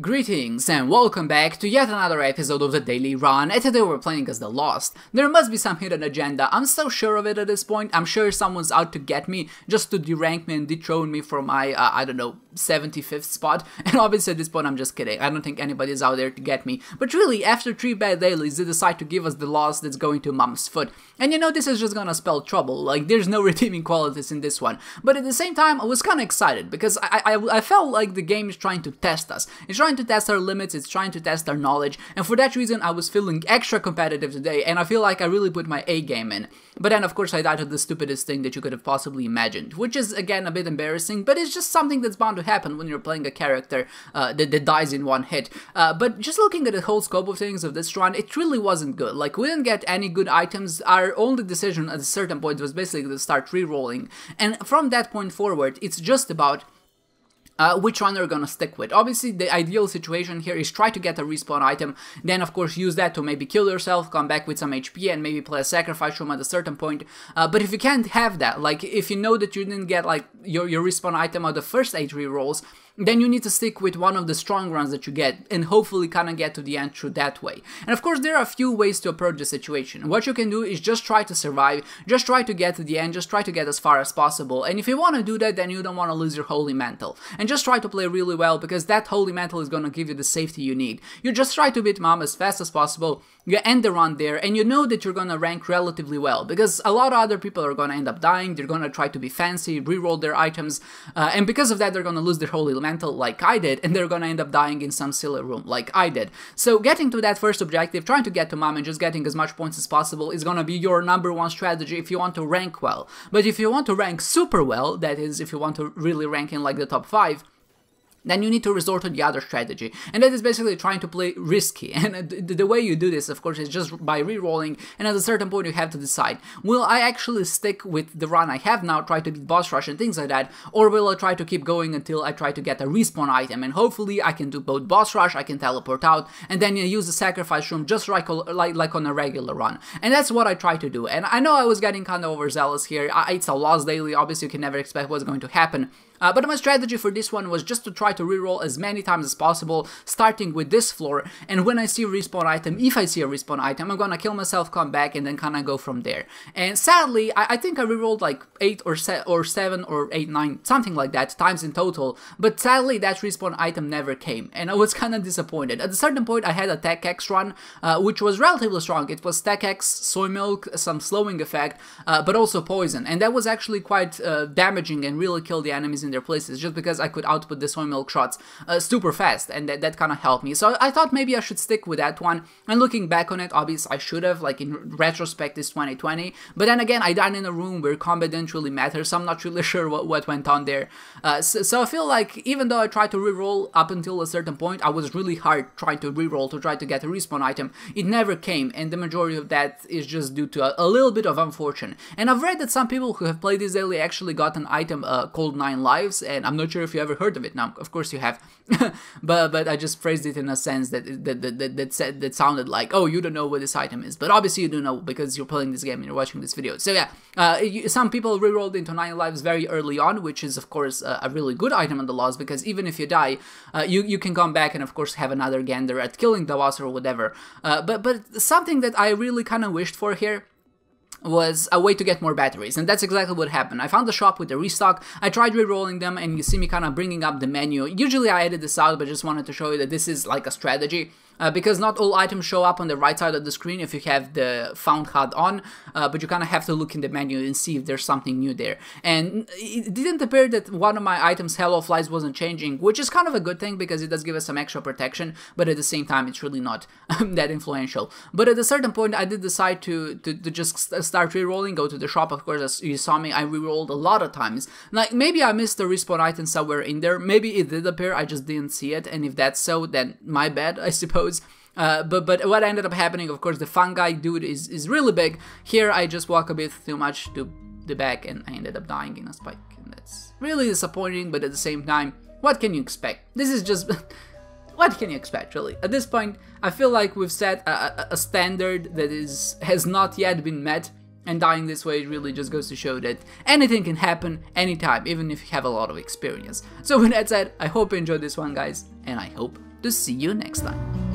Greetings and welcome back to yet another episode of the Daily Run, and today we're playing as the Lost. There must be some hidden agenda, I'm so sure of it at this point. I'm sure someone's out to get me, just to derank me and dethrone me from my, 75th spot. And obviously at this point I'm just kidding, I don't think anybody's out there to get me. But really, after 3 bad dailies, they decide to give us the Lost that's going to Mom's foot. And you know, this is just gonna spell trouble, like there's no redeeming qualities in this one. But at the same time, I was kinda excited, because I felt like the game is trying to test us. It's trying to test our limits, it's trying to test our knowledge, and for that reason I was feeling extra competitive today, and I feel like I really put my A game in. But then of course I died to the stupidest thing that you could have possibly imagined, which is again a bit embarrassing, but it's just something that's bound to happen when you're playing a character that dies in one hit. But just looking at the whole scope of things of this run, it really wasn't good. Like, we didn't get any good items. Our only decision at a certain point was basically to start re-rolling, and from that point forward it's just about which one you're gonna stick with. Obviously, the ideal situation here is try to get a respawn item, then of course use that to maybe kill yourself, come back with some HP, and maybe play a sacrifice room at a certain point. But if you can't have that, like if you know that you didn't get like your respawn item of the first 8 rerolls, then you need to stick with one of the strong runs that you get, and hopefully kind of get to the end through that way. And of course, there are a few ways to approach the situation. What you can do is just try to survive, just try to get to the end, just try to get as far as possible. And if you want to do that, then you don't want to lose your Holy Mantle. And just try to play really well, because that Holy Mantle is going to give you the safety you need. You just try to beat Mom as fast as possible, you end the run there, and you know that you're going to rank relatively well, because a lot of other people are going to end up dying, they're going to try to be fancy, reroll their items, and because of that they're going to lose their Holy Mantle like I did, and they're going to end up dying in some silly room like I did. So getting to that first objective, trying to get to Mom and just getting as much points as possible is going to be your #1 strategy if you want to rank well. But if you want to rank super well, that is, if you want to really rank in like the top 5, then you need to resort to the other strategy, and that is basically trying to play risky. And the way you do this, of course, is just by re-rolling, and at a certain point you have to decide, will I actually stick with the run I have now, try to beat boss rush and things like that, or will I try to keep going until I try to get a respawn item, and hopefully I can do both boss rush, I can teleport out, and then you use the sacrifice room just like on a regular run. And that's what I try to do. And I know I was getting kind of overzealous here, it's a Lost daily, obviously you can never expect what's going to happen. But my strategy for this one was just to try to reroll as many times as possible, starting with this floor, and when I see a respawn item, if I see a respawn item, I'm gonna kill myself, come back, and then kinda go from there. And sadly, I think I rerolled like 8 or 7 or 8, 9, something like that, times in total, but sadly that respawn item never came, and I was kinda disappointed. At a certain point I had a Tech X run, which was relatively strong. It was Tech X, Soy Milk, some slowing effect, but also poison, and that was actually quite damaging and really killed the enemies in their places, just because I could output the Soy Milk shots super fast, and that kind of helped me. So I thought maybe I should stick with that one, and looking back on it, obviously I should have, like in retrospect it's 2020, but then again I died in a room where combat didn't really matter, so I'm not really sure what went on there. So I feel like even though I tried to reroll up until a certain point, I was really hard trying to reroll to try to get a respawn item, it never came, and the majority of that is just due to a little bit of unfortune. And I've read that some people who have played this daily actually got an item called 9 lives, and I'm not sure if you ever heard of it. Now, of course you have, but I just phrased it in a sense that sounded like, oh, you don't know what this item is, but obviously you do know because you're playing this game and you're watching this video. So yeah, some people rerolled into 9 lives very early on, which is of course a really good item in the Lost, because even if you die, you can come back and of course have another gander at killing the boss or whatever. But something that I really kind of wished for here was a way to get more batteries, and that's exactly what happened. I found the shop with the restock, I tried re-rolling them, and you see me kind of bringing up the menu. Usually I edit this out, but just wanted to show you that this is like a strategy. Because not all items show up on the right side of the screen if you have the found HUD on, but you kind of have to look in the menu and see if there's something new there. And it didn't appear that one of my items, Hell of Lies, wasn't changing, which is kind of a good thing because it does give us some extra protection, but at the same time it's really not that influential. But at a certain point I did decide to just start re-rolling, go to the shop. Of course, as you saw me, I re-rolled a lot of times. Like, maybe I missed the respawn item somewhere in there, maybe it did appear, I just didn't see it, and if that's so, then my bad, I suppose. But what ended up happening, of course, the fungi dude is really big. Here I just walk a bit too much to the back and I ended up dying in a spike, and that's really disappointing, but at the same time, what can you expect? This is just what can you expect, really? At this point, I feel like we've set a standard that has not yet been met, and dying this way really just goes to show that anything can happen anytime, even if you have a lot of experience. So with that said, I hope you enjoyed this one, guys, and I hope to see you next time.